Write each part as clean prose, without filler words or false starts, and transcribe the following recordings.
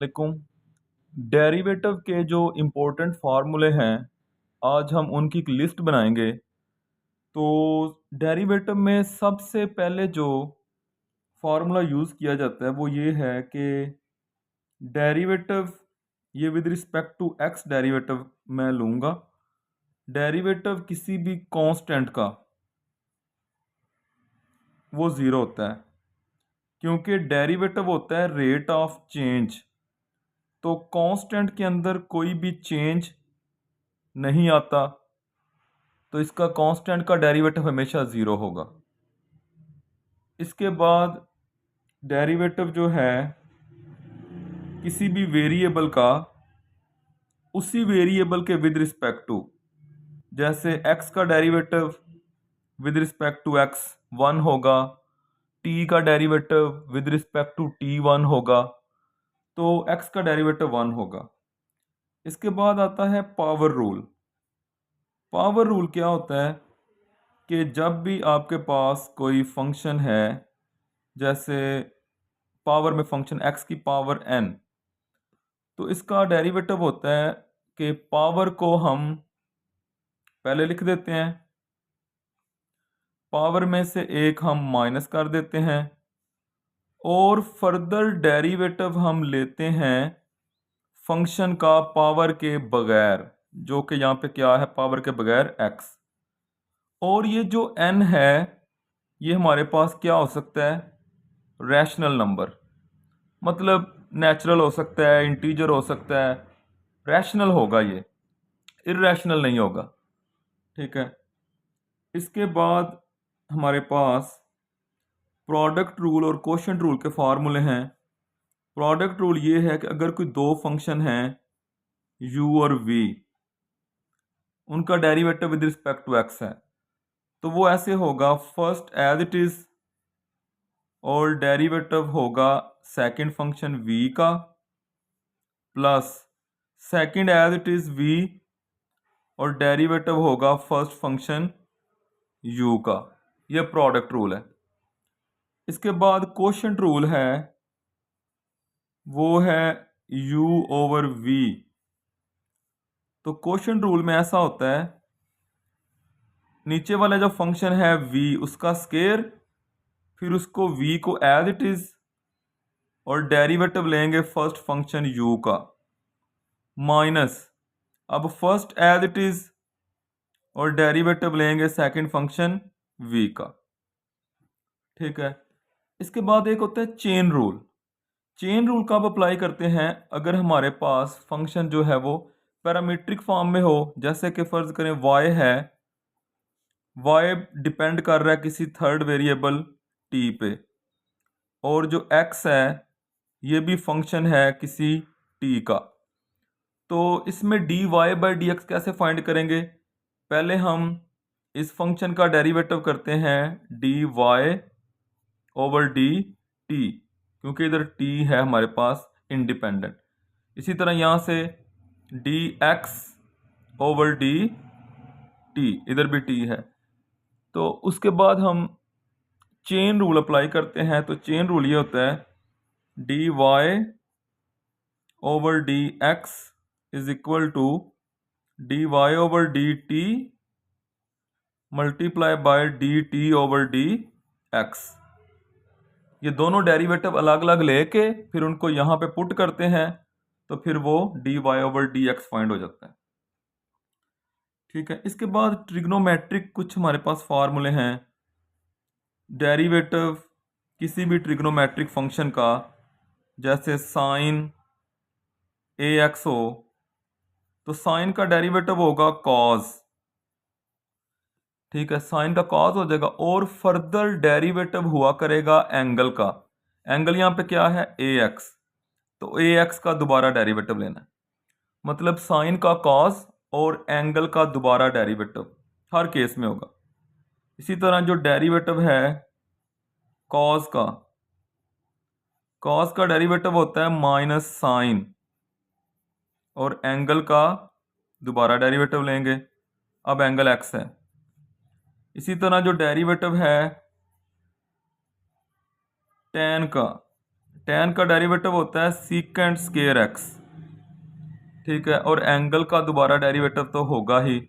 वालेकुम। डेरिवेटिव के जो इम्पोर्टेंट फार्मूले हैं, आज हम उनकी एक लिस्ट बनाएंगे। तो डेरिवेटिव में सबसे पहले जो फार्मूला यूज़ किया जाता है वो ये है कि डेरिवेटिव, ये with respect to x derivative मैं लूँगा। डेरिवेटिव किसी भी कांस्टेंट का वो ज़ीरो होता है, क्योंकि डेरिवेटिव होता है रेट ऑफ चेंज। तो कांस्टेंट के अंदर कोई भी चेंज नहीं आता, तो इसका कांस्टेंट का डेरिवेटिव हमेशा ज़ीरो होगा। इसके बाद डेरिवेटिव जो है किसी भी वेरिएबल का, उसी वेरिएबल के विद रिस्पेक्ट टू, जैसे एक्स का derivative with respect to x one होगा, टी का derivative with respect to t one होगा, तो एक्स का डेरिवेटिव वन होगा। इसके बाद आता है पावर रूल। पावर रूल क्या होता है कि जब भी आपके पास कोई फंक्शन है, जैसे पावर में फंक्शन एक्स की पावर एन, तो इसका डेरिवेटिव होता है कि पावर को हम पहले लिख देते हैं, पावर में से एक हम माइनस कर देते हैं, और फर्दर डेरिवेटिव हम लेते हैं फंक्शन का पावर के बगैर, जो कि यहाँ पे क्या है, पावर के बगैर एक्स। और ये जो एन है, ये हमारे पास क्या हो सकता है, रैशनल नंबर, मतलब नेचुरल हो सकता है, इंटीजर हो सकता है, रैशनल होगा, ये इर्रेशनल नहीं होगा। ठीक है। इसके बाद हमारे पास प्रोडक्ट रूल और कोशेंट रूल के फार्मूले हैं। प्रोडक्ट रूल ये है कि अगर कोई दो फंक्शन हैं u और v, उनका derivative with respect to x है, तो वो ऐसे होगा, फर्स्ट एज इट इज और डेरिवेटिव होगा सेकंड फंक्शन v का, plus second as it is v और डेरिवेटिव होगा फर्स्ट फंक्शन u का। यह प्रोडक्ट रूल है। इसके बाद कोशेंट रूल है, वो है u ओवर v। तो कोशेंट रूल में ऐसा होता है, नीचे वाला जो फंक्शन है v, उसका स्केयर, फिर उसको v को एज इट इज और डेरिवेटिव लेंगे फर्स्ट फंक्शन u का, माइनस अब फर्स्ट एज इट इज और डेरिवेटिव लेंगे सेकंड फंक्शन v का। ठीक है। इसके बाद एक होता है चेन रूल। चेन रूल कब अप्लाई करते हैं, अगर हमारे पास फंक्शन जो है वो पैरामीट्रिक फॉर्म में हो, जैसे कि फ़र्ज़ करें y है, y डिपेंड कर रहा है किसी थर्ड वेरिएबल t पे, और जो x है ये भी फंक्शन है किसी t का। तो इसमें dy बाई डी एक्स कैसे फाइंड करेंगे, पहले हम इस फंक्शन का डेरिवेटिव करते हैं dy ओवर dt, क्योंकि इधर t है हमारे पास इंडिपेंडेंट। इसी तरह यहाँ से dx ओवर dt, इधर भी t है। तो उसके बाद हम चेन रूल अप्लाई करते हैं। तो चेन रूल ये होता है dy over dx is equal to dy over dt multiply by dt over dx। ये दोनों डेरिवेटिव अलग अलग लेके फिर उनको यहाँ पे पुट करते हैं, तो फिर वो dy ओवर dx फाइंड हो जाता है। ठीक है। इसके बाद ट्रिग्नोमेट्रिक कुछ हमारे पास फार्मूले हैं। डेरिवेटिव किसी भी ट्रिग्नोमेट्रिक फंक्शन का, जैसे साइन ax हो, तो साइन का डेरिवेटिव होगा कॉस। ठीक है, साइन का कॉस हो जाएगा, और फर्दर डेरिवेटिव हुआ करेगा एंगल का। एंगल यहाँ पे क्या है, ax, तो ax का दोबारा डेरिवेटिव लेना है, मतलब साइन का कॉस और एंगल का दोबारा डेरिवेटिव हर केस में होगा। इसी तरह जो डेरिवेटिव है कॉस का, कॉस का डेरिवेटिव होता है माइनस साइन, और एंगल का दोबारा डेरिवेटिव लेंगे, अब एंगल x है। इसी तरह जो डेरिवेटिव है टेन का, tan का डेरिवेटिव होता है सीकेंट स्केयर x, ठीक है, और एंगल का दोबारा डेरिवेटिव तो होगा ही।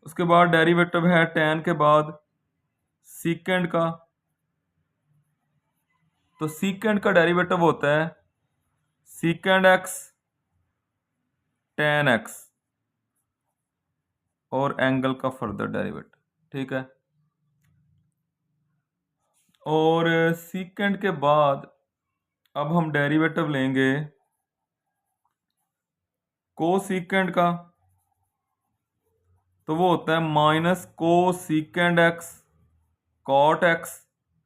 उसके बाद डेरिवेटिव है tan के बाद सीकेंट का, तो सीकेंट का डेरिवेटिव होता है सीकेंट x tan x और एंगल का फर्दर डेरिवेटिव, ठीक है। और सीकेंट के बाद अब हम डेरिवेटिव लेंगे कोसीकेंट का, तो वो होता है minus cosecant x cot x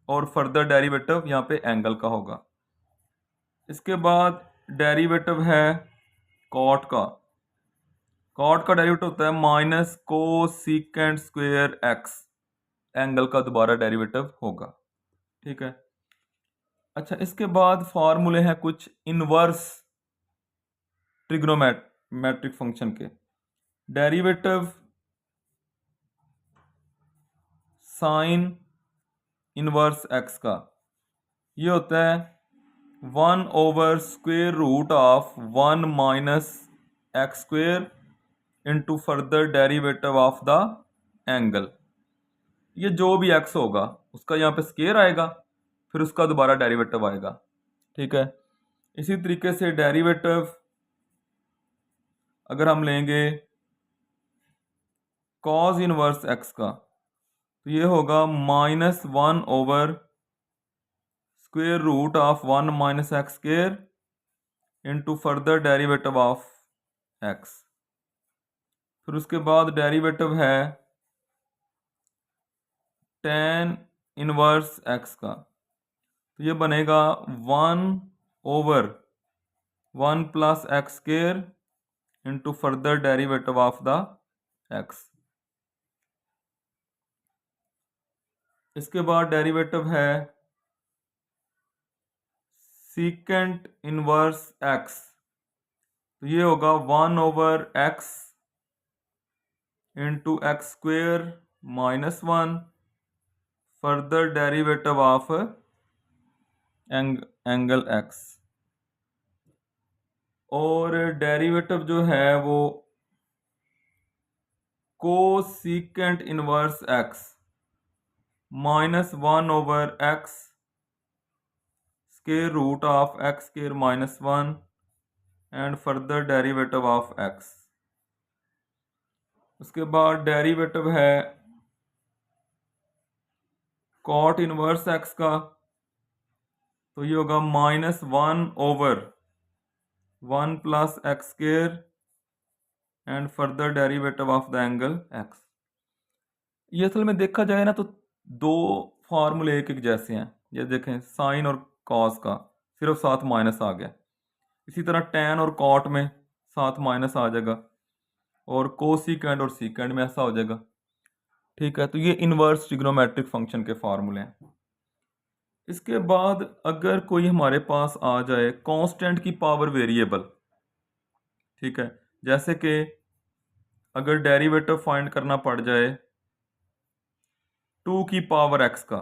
और फर्दर डेरिवेटिव यहाँ पे एंगल का होगा। इसके बाद डेरिवेटिव है कॉट का, कॉट का डेरिवेटिव होता है minus cosecant square x, angle का दोबारा डेरिवेटिव होगा, ठीक है। अच्छा, इसके बाद फार्मूले हैं कुछ इनवर्स ट्रिग्नोमेट्रिक फंक्शन के। डेरिवेटिव साइन इनवर्स x का ये होता है 1 over square root of 1 minus x square into further derivative of the angle. ये जो भी x होगा उसका यहाँ पे स्क्वेयर आएगा, फिर उसका दोबारा डेरिवेटिव आएगा, ठीक है। इसी तरीके से डेरिवेटिव अगर हम लेंगे कॉस इनवर्स x का, तो ये होगा minus 1 over square root of 1 minus x square into further derivative of x। फिर उसके बाद डेरिवेटिव है tan इनवर्स x का, तो ये बनेगा 1 over 1 plus x square into further derivative of the x। इसके बाद डेरिवेटिव है सीकेंट इनवर्स x, तो ये होगा 1 over x into x square minus 1 further derivative of angle x। और डेरिवेटिव जो है वो cosecant inverse x minus 1 over x square root of x square minus 1 and further derivative of x। उसके बाद derivative है कॉट इनवर्स x का, तो ये होगा minus 1 over 1 plus x square and further derivative of the angle x। ये असल में देखा जाए ना तो दो फार्मूले एक एक जैसे हैं। ये देखें, साइन और कॉस का सिर्फ साथ माइनस आ गया, इसी तरह टैन और कॉट में साथ माइनस आ जाएगा, और कोसिकेंट और सीकेंट में ऐसा हो जाएगा, ठीक है। तो ये इनवर्स ट्रिग्नोमेट्रिक फंक्शन के फार्मूले हैं। इसके बाद अगर कोई हमारे पास आ जाए कांस्टेंट की पावर वेरिएबल, ठीक है, जैसे कि अगर डेरिवेटिव फाइंड करना पड़ जाए 2 की पावर x का,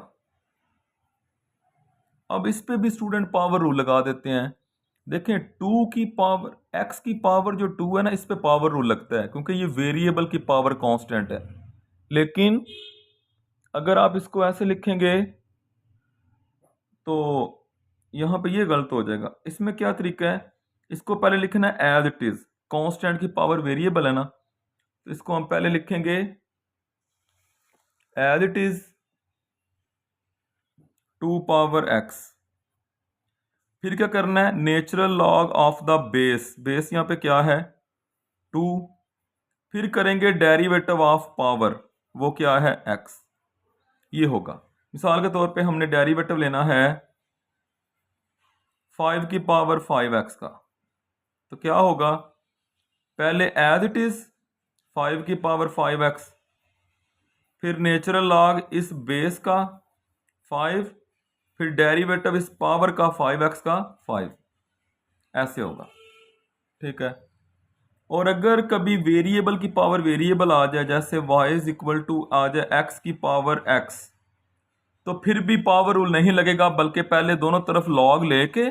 अब इस पे भी स्टूडेंट पावर रूल लगा देते हैं। देखें, 2 की पावर x की पावर जो 2 है ना, इस पे पावर रूल लगता है क्योंकि ये वेरिएबल की पावर कांस्टेंट है। लेकिन अगर आप इसको ऐसे लिखेंगे तो यहाँ पे ये गलत हो जाएगा। इसमें क्या तरीका है, इसको पहले लिखना है एज इट इज, कांस्टेंट की पावर वेरिएबल है ना, तो इसको हम पहले लिखेंगे as it is 2 power x। फिर क्या करना है, natural log of the base, base यहाँ पे क्या है 2। फिर करेंगे डेरिवेटिव ऑफ पावर, वो क्या है x। ये होगा, मिसाल के तौर पे हमने डेरिवेटिव लेना है 5 की पावर 5x का, तो क्या होगा, पहले एज इट इज 5 की पावर 5x, फिर नेचुरल लॉग इस बेस का 5, फिर डेरिवेटिव इस पावर का 5x का 5, ऐसे होगा, ठीक है। और अगर कभी वेरिएबल की पावर वेरिएबल आ जाए, जैसे y इज इक्वल टू आ जाए x की पावर x, तो फिर भी पावर रूल नहीं लगेगा, बल्कि पहले दोनों तरफ लॉग लेके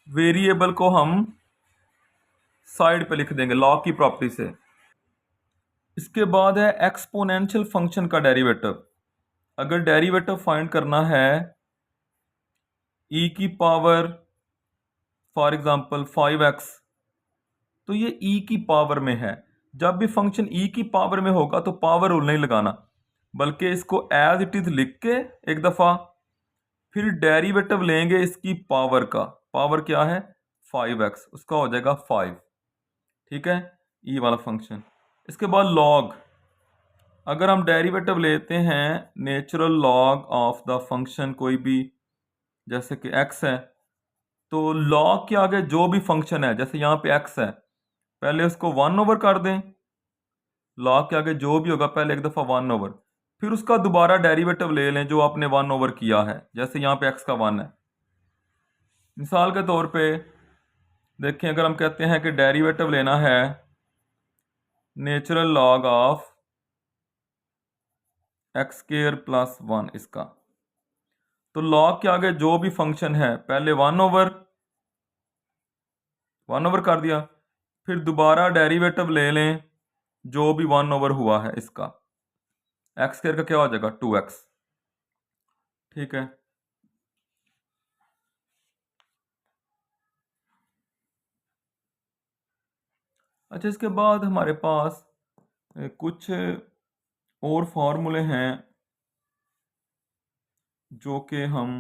वेरिएबल को हम साइड पे लिख देंगे लॉग की प्रॉपर्टी से। इसके बाद है एक्सपोनेंशियल फंक्शन का डेरिवेटिव। अगर डेरिवेटिव फाइंड करना है ई की पावर फॉर एग्जांपल 5x, तो ये ई की पावर में है। जब भी फंक्शन ई की पावर में होगा तो पावर रूल नहीं लगाना, बल्कि इसको एज इट इज लिख के एक दफ़ा फिर डेरिवेटिव लेंगे इसकी पावर का। पावर क्या है 5x, उसका हो जाएगा 5। ठीक है, ई वाला फंक्शन। इसके बाद लॉग, अगर हम डेरिवेटिव लेते हैं natural log of the function कोई भी, जैसे कि x है, तो लॉग के आगे जो भी फंक्शन है, जैसे यहाँ पे x है, पहले उसको 1/, कर दें। लॉग के आगे जो भी होगा पहले एक दफ़ा 1/, फिर उसका दोबारा डेरिवेटिव ले लें जो आपने 1/, किया है। जैसे यहाँ पे x का 1 है। मिसाल के तौर पे देखें, अगर हम कहते हैं कि डेरिवेटिव लेना है नेचुरल लॉग ऑफ x² + 1 इसका, तो लॉग के आगे जो भी फंक्शन है पहले 1/, कर दिया, फिर दोबारा डेरिवेटिव ले लें जो भी 1/, हुआ है इसका। x² का क्या हो जाएगा 2x। ठीक है, अच्छा इसके बाद हमारे पास कुछ और फार्मूले हैं जो कि हम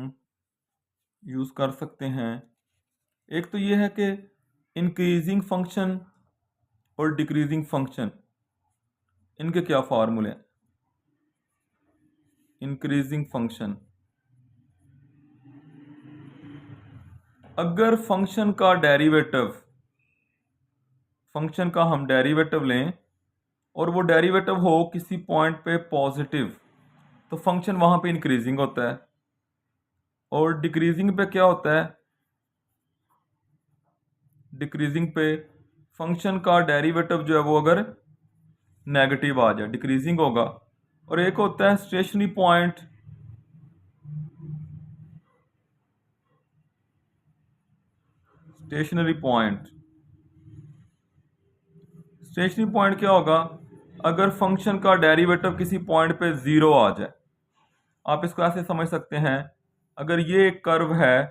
यूज़ कर सकते हैं। एक तो ये है कि इंक्रीजिंग फंक्शन और डिक्रीजिंग फंक्शन, इनके क्या फार्मूले हैं। इंक्रीजिंग फंक्शन, अगर फंक्शन का हम डेरिवेटिव लें और वो डेरिवेटिव हो किसी पॉइंट पे पॉजिटिव, तो फंक्शन वहाँ पे इंक्रीजिंग होता है। और डिक्रीजिंग पे क्या होता है, डिक्रीजिंग पे फंक्शन का डेरिवेटिव जो है वो अगर नेगेटिव आ जाए डिक्रीजिंग होगा। और एक होता है स्टेशनरी पॉइंट, स्टेशनरी पॉइंट क्या होगा, अगर फंक्शन का डेरिवेटिव किसी पॉइंट पे 0 आ जाए। आप इसको ऐसे समझ सकते हैं, अगर ये एक कर्व है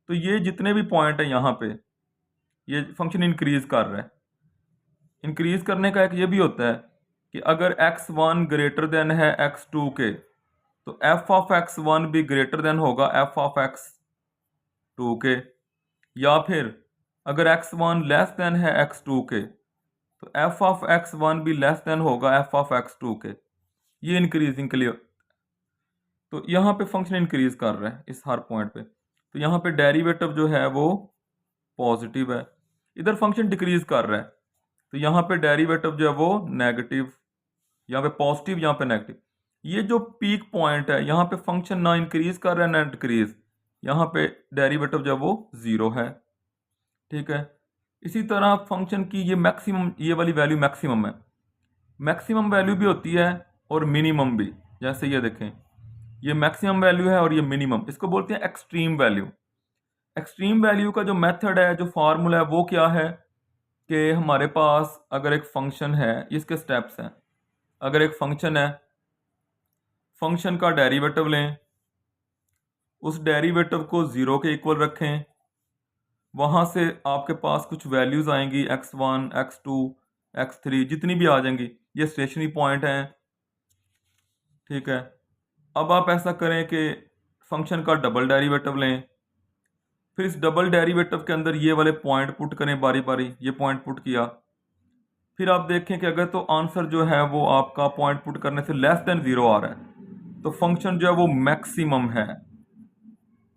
तो ये जितने भी पॉइंट है यहाँ पे ये फंक्शन इंक्रीज कर रहा है। इंक्रीज करने का एक ये भी होता है कि अगर x1 ग्रेटर देन है x2 के, तो f ऑफ x1 भी ग्रेटर देन होगा f ऑफ x2 के। या फिर अगर x1 लेस देन है x2 के, तो f ऑफ x1 भी लेस देन होगा f ऑफ x2 के। ये इंक्रीजिंग के लिए, तो यहाँ पे फंक्शन इंक्रीज कर रहा है इस हर पॉइंट पे, तो यहाँ पे डेरिवेटिव जो है वो पॉजिटिव है। इधर फंक्शन डिक्रीज कर रहा है, तो यहाँ पे डेरिवेटिव जो है वो नेगेटिव, यहाँ पे पॉजिटिव, यहाँ पे नेगेटिव। ये जो पीक पॉइंट है यहाँ पे फंक्शन ना इंक्रीज कर रहा है ना डिक्रीज, यहाँ पे डेरिवेटिव जो है वो 0 है। ठीक है, इसी तरह फंक्शन की ये मैक्सिमम, ये वाली वैल्यू मैक्सिमम है। मैक्सिमम वैल्यू भी होती है और मिनिमम भी। जैसे ये देखें, ये मैक्सिमम वैल्यू है और ये मिनिमम, इसको बोलते हैं एक्सट्रीम वैल्यू। एक्सट्रीम वैल्यू का जो मेथड है, जो फार्मूला है, वो क्या है कि हमारे पास अगर एक फंक्शन है, इसके स्टेप्स हैं। अगर एक फंक्शन है, फंक्शन का डेरिवेटिव लें, उस डेरिवेटिव को 0 के इक्वल रखें, वहाँ से आपके पास कुछ वैल्यूज़ आएंगी x1, x2, x3 जितनी भी आ जाएंगी, ये स्टेशनरी पॉइंट हैं। ठीक है, अब आप ऐसा करें कि फंक्शन का डबल डेरिवेटिव लें, फिर इस डबल डेरिवेटिव के अंदर ये वाले पॉइंट पुट करें बारी बारी। ये पॉइंट पुट किया, फिर आप देखें कि अगर तो आंसर जो है वो आपका पॉइंट पुट करने से लेस देन 0 आ रहा है, तो फंक्शन जो है वो मैक्सिमम है,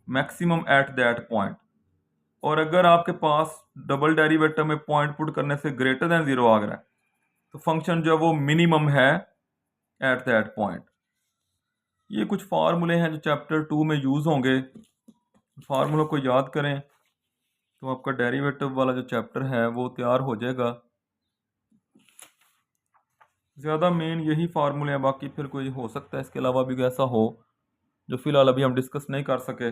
मैक्सिमम एट दैट पॉइंट। और अगर आपके पास डबल डेरिवेटिव में पॉइंट पुट करने से ग्रेटर देन 0 आ रहा है, तो फंक्शन जो है वो मिनिमम है एट दैट पॉइंट। ये कुछ फार्मूले हैं जो चैप्टर 2 में यूज़ होंगे। फार्मूलों को याद करें तो आपका डेरिवेटिव वाला जो चैप्टर है वो तैयार हो जाएगा। ज़्यादा मेन यही फार्मूले हैं, बाकी फिर कोई हो सकता है इसके अलावा भी ऐसा हो जो फिलहाल अभी हम डिस्कस नहीं कर सके।